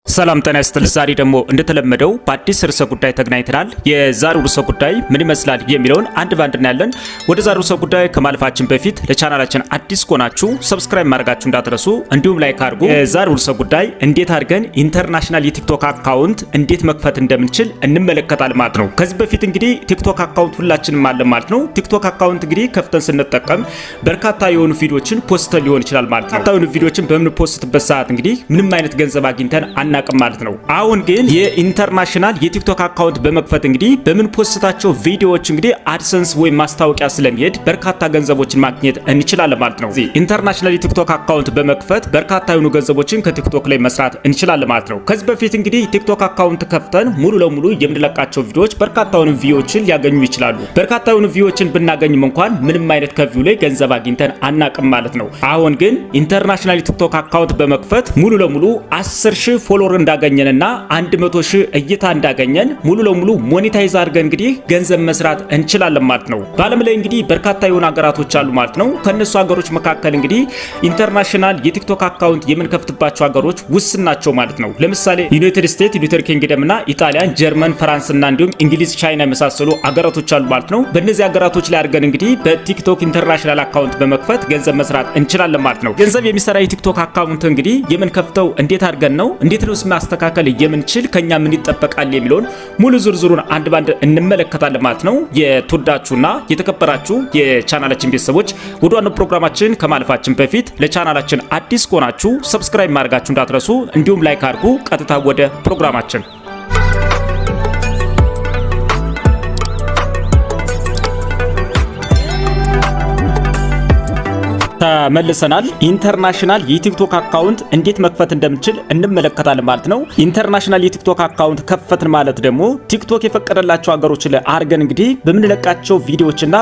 ሰላም ጤና ይስጥልኝ። ዛሬ ደግሞ እንደተለመደው በአዲስ ርዕሰ ጉዳይ ተገናኝተናል። የዛሬው ርዕሰ ጉዳይ ምን ይመስላል የሚለውን አንድ ባንድ እናያለን። ወደ ዛሬው ርዕሰ ጉዳይ ከማለፋችን በፊት ለቻናላችን አዲስ ከሆናችሁ ሰብስክራይብ ማድረጋችሁ እንዳትረሱ፣ እንዲሁም ላይክ አድርጉ። የዛሬው ርዕሰ ጉዳይ እንዴት አድርገን ኢንተርናሽናል የቲክቶክ አካውንት እንዴት መክፈት እንደምንችል እንመለከታለን ማለት ነው። ከዚህ በፊት እንግዲህ ቲክቶክ አካውንት ሁላችንም አለ ማለት ነው። ቲክቶክ አካውንት እንግዲህ ከፍተን ስንጠቀም በርካታ የሆኑ ቪዲዮዎችን ፖስተን ሊሆን ይችላል ማለት ነው። በርካታ የሆኑ ቪዲዮዎችን በምንፖስትበት ሰዓት እንግዲህ ምንም አይነት ገንዘብ አግኝተን አናውቅም ማለት ነው። አሁን ግን የኢንተርናሽናል የቲክቶክ አካውንት በመክፈት እንግዲህ በምን ፖስታቸው ቪዲዮዎች እንግዲህ አድሰንስ ወይም ማስታወቂያ ስለሚሄድ በርካታ ገንዘቦችን ማግኘት እንችላለን ማለት ነው። ኢንተርናሽናል የቲክቶክ አካውንት በመክፈት በርካታ የሆኑ ገንዘቦችን ከቲክቶክ ላይ መስራት እንችላለን ማለት ነው። ከዚህ በፊት እንግዲህ ቲክቶክ አካውንት ከፍተን ሙሉ ለሙሉ የምንለቃቸው ቪዲዮዎች በርካታ የሆኑ ቪዲዮዎችን ሊያገኙ ይችላሉ። በርካታ የሆኑ ቪዲዮዎችን ብናገኝም እንኳን ምንም አይነት ከቪው ላይ ገንዘብ አግኝተን አናውቅም ማለት ነው። አሁን ግን ኢንተርናሽናል የቲክቶክ አካውንት በመክፈት ሙሉ ለሙሉ 10,000 ፎሎወር እንዳገኘንና 100,000 እይታ እንዳገኘን ሙሉ ለሙሉ ሞኔታይዝ አድርገን እንግዲህ ገንዘብ መስራት እንችላለን ማለት ነው። በዓለም ላይ እንግዲህ በርካታ የሆኑ ሀገራቶች አሉ ማለት ነው። ከነሱ ሀገሮች መካከል እንግዲህ ኢንተርናሽናል የቲክቶክ አካውንት የምንከፍትባቸው ሀገሮች ውስን ናቸው ማለት ነው። ለምሳሌ ዩናይትድ ስቴትስ፣ ዩናይትድ ኪንግደም እና ኢጣሊያን፣ ጀርመን፣ ፍራንስ እና እንዲሁም እንግሊዝ፣ ቻይና የመሳሰሉ ሀገራቶች አሉ ማለት ነው። በእነዚህ ሀገራቶች ላይ አድርገን እንግዲህ በቲክቶክ ኢንተርናሽናል አካውንት በመክፈት ገንዘብ መስራት እንችላለን ማለት ነው። ገንዘብ የሚሰራ የቲክቶክ አካውንት እንግዲህ የምንከፍተው እንዴት አድርገን ነው፣ እንዴት ነው ማስተካከል የምንችል፣ ከኛ ምን ይጠበቃል የሚለውን ሙሉ ዝርዝሩን አንድ ባንድ እንመለከታለን ማለት ነው። የተወዳችሁና የተከበራችሁ የቻናላችን ቤተሰቦች ወደ ዋናው ፕሮግራማችን ከማለፋችን በፊት ለቻናላችን አዲስ ከሆናችሁ ሰብስክራይብ ማድረጋችሁ እንዳትረሱ፣ እንዲሁም ላይክ አድርጉ። ቀጥታ ወደ ፕሮግራማችን ተመልሰናል። ኢንተርናሽናል የቲክቶክ አካውንት እንዴት መክፈት እንደምንችል እንመለከታለን ማለት ነው። ኢንተርናሽናል የቲክቶክ አካውንት ከፈትን ማለት ደግሞ ቲክቶክ የፈቀደላቸው ሀገሮች ላይ አድርገን እንግዲህ በምንለቃቸው ቪዲዮዎችና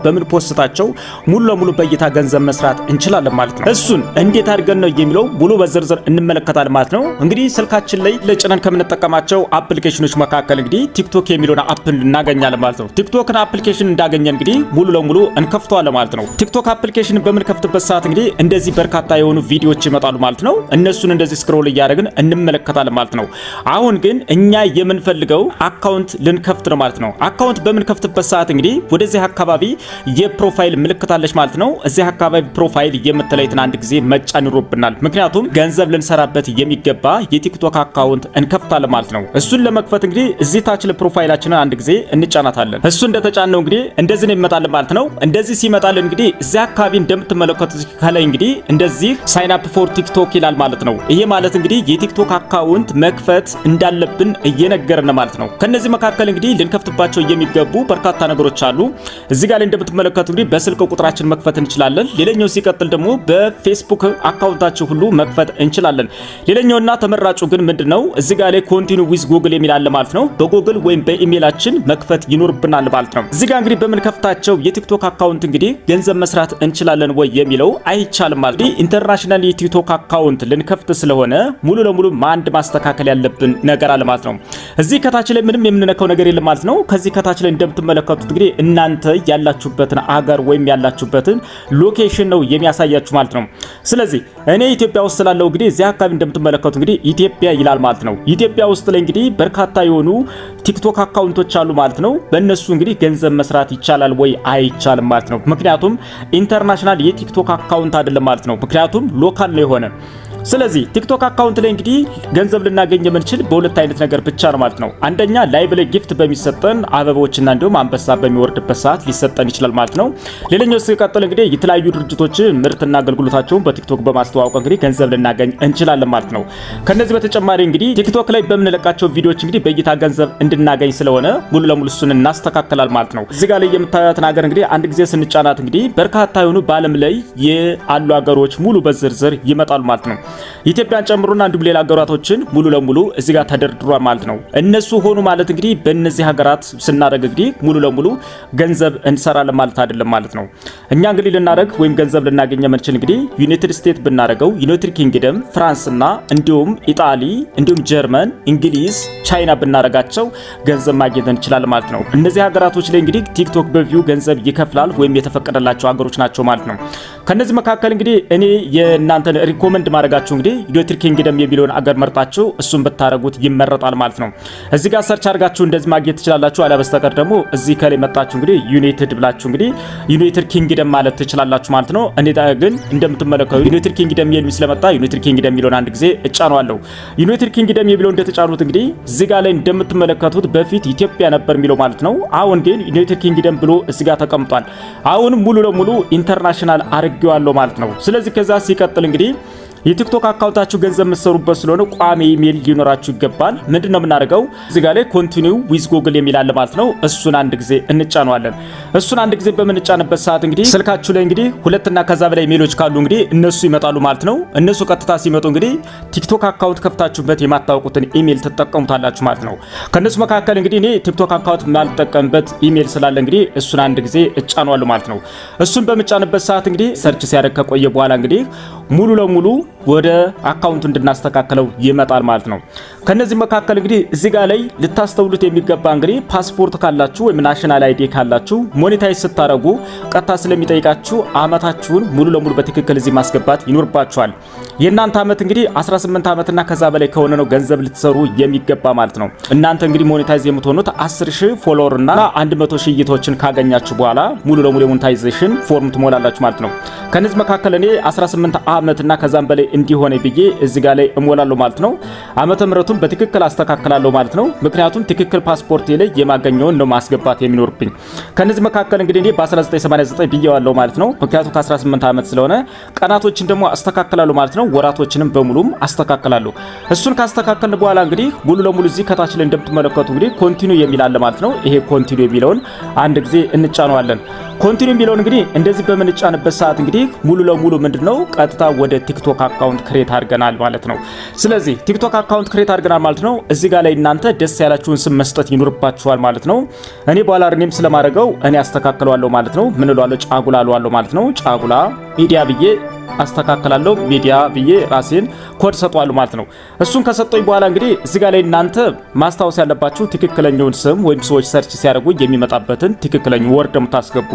በምንፖስታቸው ሙሉ ለሙሉ በእይታ ገንዘብ መስራት እንችላለን ማለት ነው። እሱን እንዴት አድርገን ነው የሚለው ሙሉ በዝርዝር እንመለከታለን ማለት ነው። እንግዲህ ስልካችን ላይ ለጭነን ከምንጠቀማቸው አፕሊኬሽኖች መካከል እንግዲህ ቲክቶክ የሚለውን አፕል እናገኛለን ማለት ነው። ቲክቶክን አፕሊኬሽን እንዳገኘን እንግዲህ ሙሉ ለሙሉ እንከፍተዋለን ማለት ነው። ቲክቶክ አፕሊኬሽን በምንከፍትበት ሰዓት እንግዲህ እንደዚህ በርካታ የሆኑ ቪዲዮዎች ይመጣሉ ማለት ነው። እነሱን እንደዚህ ስክሮል እያደረግን እንመለከታለን ማለት ነው። አሁን ግን እኛ የምንፈልገው አካውንት ልንከፍት ነው ማለት ነው። አካውንት በምንከፍትበት ሰዓት እንግዲህ ወደዚህ አካባቢ የፕሮፋይል ምልክት አለች ማለት ነው። እዚህ አካባቢ ፕሮፋይል የምትለይትን አንድ ጊዜ መጫን ይኖርብናል። ምክንያቱም ገንዘብ ልንሰራበት የሚገባ የቲክቶክ አካውንት እንከፍታለን ማለት ነው። እሱን ለመክፈት እንግዲህ እዚህ ታች ለፕሮፋይላችንን አንድ ጊዜ እንጫናታለን። እሱ እንደተጫነው እንግዲህ እንደዚህ ነው ይመጣልን ማለት ነው። እንደዚህ ሲመጣልን እንግዲህ እዚህ አካባቢ እንደምትመለከቱት ከላይ እንግዲህ እንደዚህ ሳይን አፕ ፎር ቲክቶክ ይላል ማለት ነው። ይሄ ማለት እንግዲህ የቲክቶክ አካውንት መክፈት እንዳለብን እየነገረን ማለት ነው። ከነዚህ መካከል እንግዲህ ልንከፍትባቸው የሚገቡ በርካታ ነገሮች አሉ። እዚህ ጋር ላይ እንደምትመለከቱት እንግዲህ በስልክ ቁጥራችን መክፈት እንችላለን። ሌላኛው ሲቀጥል ደግሞ በፌስቡክ አካውንታችን ሁሉ መክፈት እንችላለን። ሌላኛውና ተመራጩ ግን ምንድነው እዚህ ጋር ላይ ኮንቲኒው ዊዝ ጉግል የሚል አለ ማለት ነው። በጉግል ወይም በኢሜይላችን መክፈት ይኖርብናል ማለት ነው። እዚህ ጋር እንግዲህ በምንከፍታቸው የቲክቶክ አካውንት እንግዲህ ገንዘብ መስራት እንችላለን ወይ የሚለው አይቻልም ማለት ነው። ኢንተርናሽናል የቲክቶክ አካውንት ልንከፍት ስለሆነ ሙሉ ለሙሉ አንድ ማስተካከል ያለብን ነገር አለ ማለት ነው። እዚህ ከታች ላይ ምንም የምንነካው ነገር የለም ማለት ነው። ከዚህ ከታች ላይ እንደምትመለከቱት እንግዲህ እናንተ ያላችሁበትን አገር ወይም ያላችሁበትን ሎኬሽን ነው የሚያሳያችሁ ማለት ነው። ስለዚህ እኔ ኢትዮጵያ ውስጥ ስላለው እንግዲህ እዚህ አካባቢ እንደምትመለከቱት እንግዲህ ኢትዮጵያ ይላል ማለት ነው። ኢትዮጵያ ውስጥ ላይ እንግዲህ በርካታ የሆኑ ቲክቶክ አካውንቶች አሉ ማለት ነው። በእነሱ እንግዲህ ገንዘብ መስራት ይቻላል ወይ አይቻልም ማለት ነው። ምክንያቱም ኢንተርናሽናል የቲክቶክ አካውንት አይደለም ማለት ነው። ምክንያቱም ሎካል ነው የሆነ። ስለዚህ ቲክቶክ አካውንት ላይ እንግዲህ ገንዘብ ልናገኝ የምንችል በሁለት አይነት ነገር ብቻ ነው ማለት ነው። አንደኛ ላይቭ ላይ ጊፍት በሚሰጠን አበቦችና እንዲሁም አንበሳ በሚወርድበት ሰዓት ሊሰጠን ይችላል ማለት ነው። ሌላኛው ሲቀጥል እንግዲህ የተለያዩ ድርጅቶች ምርትና አገልግሎታቸውን በቲክቶክ በማስተዋወቅ እንግዲህ ገንዘብ ልናገኝ እንችላለን ማለት ነው። ከነዚህ በተጨማሪ እንግዲህ ቲክቶክ ላይ በምንለቃቸው ቪዲዮዎች እንግዲህ በእይታ ገንዘብ እንድናገኝ ስለሆነ ሙሉ ለሙሉ እሱን እናስተካክላል ማለት ነው። እዚህ ጋር ላይ የምታዩት ነገር እንግዲህ አንድ ጊዜ ስንጫናት እንግዲህ በርካታ የሆኑ በዓለም ላይ ያሉ ሀገሮች ሙሉ በዝርዝር ይመጣሉ ማለት ነው። ኢትዮጵያን ጨምሮና እንዲሁም ሌላ ሀገራቶችን ሙሉ ለሙሉ እዚህ ጋር ተደርድሯል ማለት ነው። እነሱ ሆኑ ማለት እንግዲህ በእነዚህ ሀገራት ስናደርግ እንግዲህ ሙሉ ለሙሉ ገንዘብ እንሰራለን ማለት አይደለም ማለት ነው። እኛ እንግዲህ ልናደርግ ወይም ገንዘብ ልናገኝ የምንችል እንግዲህ ዩናይትድ ስቴትስ ብናደርገው፣ ዩናይትድ ኪንግደም፣ ፍራንስና እንዲሁም ኢጣሊ እንዲሁም ጀርመን፣ እንግሊዝ፣ ቻይና ብናደርጋቸው ገንዘብ ማግኘት እንችላለን ማለት ነው። እነዚህ ሀገራቶች ላይ እንግዲህ ቲክቶክ በቪው ገንዘብ ይከፍላል ወይም የተፈቀደላቸው ሀገሮች ናቸው ማለት ነው። ከነዚህ መካከል እንግዲህ እኔ የእናንተን ሪኮመንድ ማድረጋችሁ እንግዲህ ዩናይትድ ኪንግደም የሚለውን አገር መርጣችሁ እሱን ብታረጉት ይመረጣል ማለት ነው። እዚህ ጋር ሰርች አድርጋችሁ እንደዚህ ማግኘት ትችላላችሁ። አለ በስተቀር ደግሞ እዚህ ከላይ መጣችሁ እንግዲህ ዩናይትድ ብላችሁ እንግዲህ ዩናይትድ ኪንግደም ማለት ትችላላችሁ ማለት ነው። እኔ ግን እንደምትመለከቱ ዩናይትድ ኪንግደም የሚል ስለመጣ ዩናይትድ ኪንግደም የሚለውን አንድ ጊዜ እጫነዋለሁ። ዩናይትድ ኪንግደም የሚለውን እንደተጫኑት እንግዲህ እዚህ ጋር ላይ እንደምትመለከቱት በፊት ኢትዮጵያ ነበር የሚለው ማለት ነው። አሁን ግን ዩናይትድ ኪንግደም ብሎ እዚህ ጋር ተቀምጧል። አሁን ሙሉ ለሙሉ ኢንተርናሽናል አድርጌዋለሁ ማለት ነው። ስለዚህ ከዛ ሲቀጥል እንግዲህ የቲክቶክ አካውንታችሁ ገንዘብ መስሩበት ስለሆነ ቋሚ ኢሜል ሊኖራችሁ ይገባል። ምንድነው የምናደርገው? እዚህ ጋር ላይ ኮንቲኒው ዊዝ ጉግል የሚል አለ ማለት ነው። እሱን አንድ ጊዜ እንጫነዋለን። እሱን አንድ ጊዜ በምንጫንበት ሰዓት እንግዲህ ስልካችሁ ላይ እንግዲህ ሁለትና ከዛ በላይ ኢሜሎች ካሉ እንግዲህ እነሱ ይመጣሉ ማለት ነው። እነሱ ቀጥታ ሲመጡ እንግዲህ ቲክቶክ አካውንት ከፍታችሁበት የማታውቁትን ኢሜል ትጠቀሙታላችሁ ማለት ነው። ከነሱ መካከል እንግዲህ እኔ ቲክቶክ አካውንት ማልጠቀምበት ኢሜል ስላለ እንግዲህ እሱን አንድ ጊዜ እጫነዋለሁ ማለት ነው። እሱን በምጫንበት ሰዓት እንግዲህ ሰርች ሲያደርግ ከቆየ በኋላ እንግዲህ ሙሉ ለሙሉ ወደ አካውንቱ እንድናስተካክለው ይመጣል ማለት ነው። ከነዚህ መካከል እንግዲህ እዚህ ጋር ላይ ልታስተውሉት የሚገባ እንግዲህ ፓስፖርት ካላችሁ ወይም ናሽናል አይዲ ካላችሁ ሞኔታይዝ ስታረጉ ቀጥታ ስለሚጠይቃችሁ አመታችሁን ሙሉ ለሙሉ በትክክል እዚህ ማስገባት ይኖርባችኋል። የእናንተ አመት እንግዲህ 18 አመትና ከዛ በላይ ከሆነ ነው ገንዘብ ልትሰሩ የሚገባ ማለት ነው። እናንተ እንግዲህ ሞኔታይዝ የምትሆኑት 10,000 ፎሎወር እና 100,000 እይታዎችን ካገኛችሁ በኋላ ሙሉ ለሙሉ የሞኔታይዜሽን ፎርም ትሞላላችሁ ማለት ነው። ከነዚህ መካከል እኔ 18 አመትና ከዛም በላይ እንዲሆነ ብዬ እዚህ ጋር ላይ እሞላለሁ ማለት ነው። ዓመተ ምህረቱን በትክክል አስተካክላለሁ ማለት ነው። ምክንያቱም ትክክል ፓስፖርት ላይ የማገኘውን ነው ማስገባት የሚኖርብኝ። ከነዚህ መካከል እንግዲህ እኔ በ1989 ብዬዋለሁ ማለት ነው። ምክንያቱም ከ18 አመት ስለሆነ ቀናቶችን ደግሞ አስተካክላለሁ ማለት ነው። ወራቶችንም በሙሉም አስተካክላለሁ። እሱን ካስተካከልን በኋላ እንግዲህ ሙሉ ለሙሉ እዚህ ከታች ላይ እንደምትመለከቱ እንግዲህ ኮንቲኒው የሚል አለ ማለት ነው። ይሄ ኮንቲኒው የሚለውን አንድ ጊዜ እንጫነዋለን። ኮንቲኒው የሚለውን እንግዲህ እንደዚህ በምንጫንበት ሰዓት እንግዲህ ሙሉ ለሙሉ ምንድነው ቀጥታ ወደ ቲክቶክ አካውንት ክሬት አድርገናል ማለት ነው። ስለዚህ ቲክቶክ አካውንት ክሬት አድርገናል ማለት ነው። እዚህ ጋር ላይ እናንተ ደስ ያላችሁን ስም መስጠት ይኖርባችኋል ማለት ነው። እኔ በኋላ እኔም ስለማደርገው እኔ አስተካክለዋለሁ ማለት ነው። ምን እላለሁ? ጫጉላ አለዋለሁ ማለት ነው። ጫጉላ ሚዲያ ብዬ አስተካክላለሁ። ሚዲያ ብዬ ራሴን ኮድ ሰጧለሁ ማለት ነው። እሱን ከሰጠኝ በኋላ እንግዲህ እዚህ ጋር ላይ እናንተ ማስታወስ ያለባችሁ ትክክለኛውን ስም ወይም ሰዎች ሰርች ሲያደርጉ የሚመጣበትን ትክክለኛው ወርድ የምታስገቡ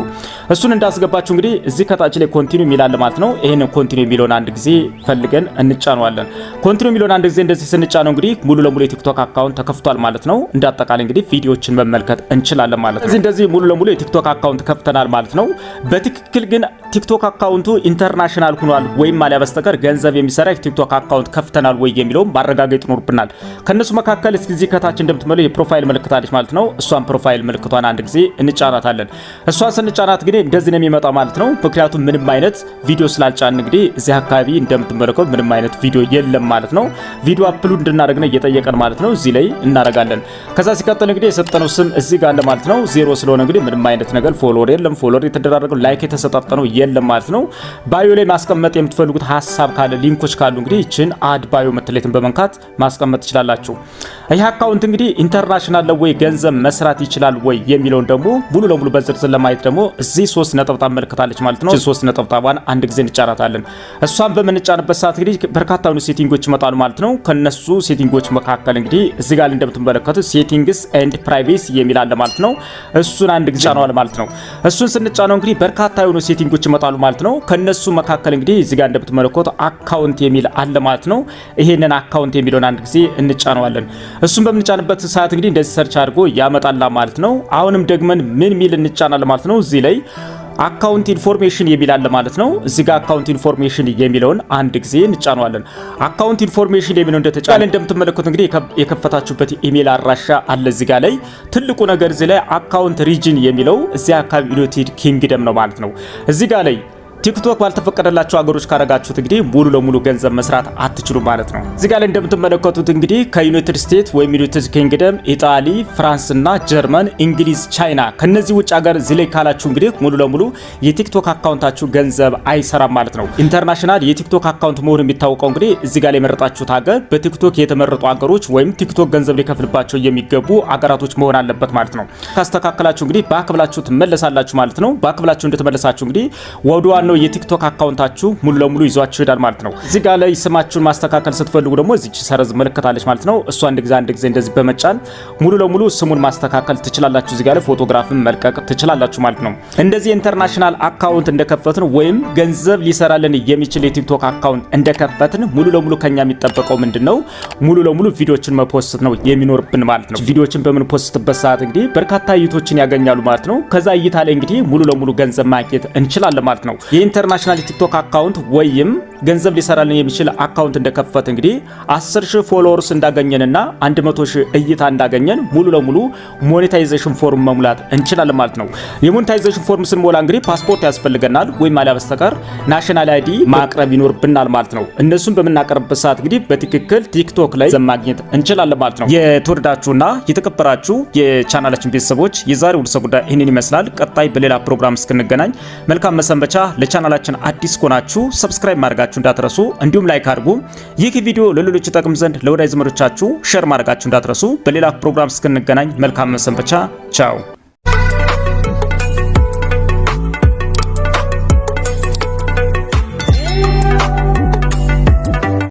እሱን እንዳስገባችሁ እንግዲህ እዚህ ከታች ላይ ኮንቲኒው የሚላል ማለት ነው። ይሄንን ኮንቲኒው የሚለውን አንድ ጊዜ ፈልገን እንጫነዋለን። ኮንቲኒው የሚለውን አንድ ጊዜ እንደዚህ ስንጫነው እንግዲህ ሙሉ ለሙሉ የቲክቶክ አካውንት ተከፍቷል ማለት ነው። እንዳጠቃላይ እንግዲህ ቪዲዮዎችን መመልከት እንችላለን ማለት ነው። እንደዚህ ሙሉ ለሙሉ የቲክቶክ አካውንት ከፍተናል ማለት ነው። በትክክል ግን ቲክቶክ አካውንቱ ኢንተርናሽናል ሆኗል ወይም ማሊያ በስተቀር ገንዘብ የሚሰራ ቲክቶክ አካውንት ከፍተናል ወይ የሚለው ማረጋገጥ ይኖርብናል። ከነሱ መካከል እስኪ ከታች እንደምትመለው የፕሮፋይል ምልክት አለች ማለት ነው። እሷን ፕሮፋይል ምልክቷን አንድ ጊዜ እንጫናታለን። እሷን ስንጫናት ግን እንደዚህ ነው የሚመጣው ማለት ነው። ምክንያቱም ምንም አይነት ቪዲዮ ስላልጫን እንግዲህ እዚህ አካባቢ እንደምትመለከቱት ምንም አይነት ቪዲዮ የለም ማለት ነው። ቪዲዮ አፕሎድ እንድናደርግ ነው እየጠየቀን ማለት ነው። እዚህ ላይ እናደርጋለን። ከዛ ሲቀጥል እንግዲህ የሰጠነው ስም እዚህ ጋር አለ ማለት ነው። ዜሮ ስለሆነ እንግዲህ ምንም አይነት ነገር ፎሎወር የለም። ፎሎወር የተደራረገው ላይክ የተሰጣጠነው የለም ማለት ነው። ባዮ ላይ ማስቀመጥ የምትፈልጉት ሐሳብ ካለ ሊንኮች ካሉ እንግዲህ እቺን አድ ባዮ መተለይትን በመንካት ማስቀመጥ ትችላላችሁ። ይህ አካውንት እንግዲህ ኢንተርናሽናል ወይ ገንዘብ መስራት ይችላል ወይ የሚለውን ደግሞ ሙሉ ለሙሉ በዝርዝር ለማየት ደግሞ እዚህ 3 ነጥብ መልክታለች ማለት ነው። 3 ነጥቧን አንድ ጊዜ እንጫናታለን። እሷን በመንጫንበት ሰዓት እንግዲህ በርካታ ሴቲንጎች ይመጣሉ ማለት ነው። ከነሱ ሴቲንጎች መካከል እንግዲህ እዚህ ጋር እንደምትመለከቱት ሴቲንግስ ኤንድ ፕራይቬሲ የሚል አለ ማለት ነው። እሱን አንድ ጊዜ ጫነዋል ማለት ነው። እሱን ስንጫነው እንግዲህ በርካታ ሴቲንጎች ይመጣሉ ማለት ነው። ከነሱ መካከል እንግዲህ እዚህ ጋር እንደምትመለከቱት አካውንት የሚል አለ ማለት ነው። ይሄንን አካውንት የሚለውን አንድ ጊዜ እንጫነዋለን። እሱን በምንጫንበት ሰዓት እንግዲህ እንደዚህ ሰርች አድርጎ ያመጣላ ማለት ነው። አሁንም ደግመን ምን ሚል እንጫናለን ማለት ነው። እዚህ ላይ አካውንት ኢንፎርሜሽን የሚል አለ ማለት ነው። እዚህ ጋር አካውንት ኢንፎርሜሽን የሚለውን አንድ ጊዜ እንጫነዋለን። አካውንት ኢንፎርሜሽን የሚለው እንደተጫነ እንደምትመለከቱት እንግዲህ የከፈታችሁበት ኢሜል አድራሻ አለ እዚህ ጋር ላይ። ትልቁ ነገር እዚህ ላይ አካውንት ሪጅን የሚለው እዚህ አካባቢ ዩናይትድ ኪንግደም ነው ማለት ነው። እዚህ ጋር ላይ ቲክቶክ ባልተፈቀደላቸው ሀገሮች ካረጋችሁት እንግዲህ ሙሉ ለሙሉ ገንዘብ መስራት አትችሉ ማለት ነው። እዚህ ጋር እንደምትመለከቱት እንግዲህ ከዩናይትድ ስቴትስ ወይም ዩናይትድ ኪንግደም፣ ኢጣሊ፣ ፍራንስ እና ጀርመን፣ እንግሊዝ፣ ቻይና ከነዚህ ውጭ ሀገር እዚህ ላይ ካላችሁ እንግዲህ ሙሉ ለሙሉ የቲክቶክ አካውንታችሁ ገንዘብ አይሰራም ማለት ነው። ኢንተርናሽናል የቲክቶክ አካውንት መሆኑ የሚታወቀው እንግዲህ እዚህ ጋር የመረጣችሁት ሀገር በቲክቶክ የተመረጡ ሀገሮች ወይም ቲክቶክ ገንዘብ ሊከፍልባቸው የሚገቡ ሀገራቶች መሆን አለበት ማለት ነው። ካስተካከላችሁ እንግዲህ ባክብላችሁ ትመለሳላችሁ ማለት ነው። ባክብላችሁ እንደተመለሳችሁ እንግዲህ ወደ ዋናው የቲክቶክ አካውንታችሁ ሙሉ ለሙሉ ይዟችሁ ይሄዳል ማለት ነው። እዚህ ጋር ላይ ስማችሁን ማስተካከል ስትፈልጉ ደግሞ እዚች ሰረዝ መልክታለች ማለት ነው። እሷ አንድ ጊዜ እንደዚህ በመጫን ሙሉ ለሙሉ ስሙን ማስተካከል ትችላላችሁ። እዚህ ጋር ላይ ፎቶግራፍን መልቀቅ ትችላላችሁ ማለት ነው። እንደዚህ ኢንተርናሽናል አካውንት እንደከፈትን ወይም ገንዘብ ሊሰራልን የሚችል የቲክቶክ አካውንት እንደከፈትን ሙሉ ለሙሉ ከኛ የሚጠበቀው ምንድነው? ሙሉ ለሙሉ ቪዲዮችን መፖስት ነው የሚኖርብን ማለት ነው። ቪዲዮችን በምንፖስትበት ሰዓት እንግዲህ በርካታ እይታዎችን ያገኛሉ ማለት ነው። ከዛ እይታ ላይ እንግዲህ ሙሉ ለሙሉ ገንዘብ ማግኘት እንችላለን ማለት ነው። የኢንተርናሽናል ቲክቶክ አካውንት ወይም ገንዘብ ሊሰራልን የሚችል አካውንት እንደከፈት እንግዲህ 10,000 ፎሎወርስ እንዳገኘንና 100,000 እይታ እንዳገኘን ሙሉ ለሙሉ ሞኔታይዜሽን ፎርም መሙላት እንችላለን ማለት ነው። የሞኔታይዜሽን ፎርም ስንሞላ እንግዲህ ፓስፖርት ያስፈልገናል ወይም አሊያ በስተቀር ናሽናል አይዲ ማቅረብ ይኖርብናል ማለት ነው። እነሱን በመናቀርብበት ሰዓት እንግዲህ በትክክል ቲክቶክ ላይ ማግኘት እንችላለን ማለት ነው። የተወደዳችሁና የተከበራችሁ የቻናላችን ቤተሰቦች የዛሬው ርዕሰ ጉዳይ ይህንን ይመስላል። ቀጣይ በሌላ ፕሮግራም እስክንገናኝ መልካም መሰንበቻ። ለቻናላችን አዲስ ከሆናችሁ ሰብስክራይብ ማድረጋችሁ እንዳትረሱ፣ እንዲሁም ላይክ አድርጉ። ይህ ቪዲዮ ለሌሎች ይጠቅም ዘንድ ለወዳጅ ዘመዶቻችሁ ሼር ማድረጋችሁ እንዳትረሱ። በሌላ ፕሮግራም እስክንገናኝ መልካም መሰንበቻ። ቻው።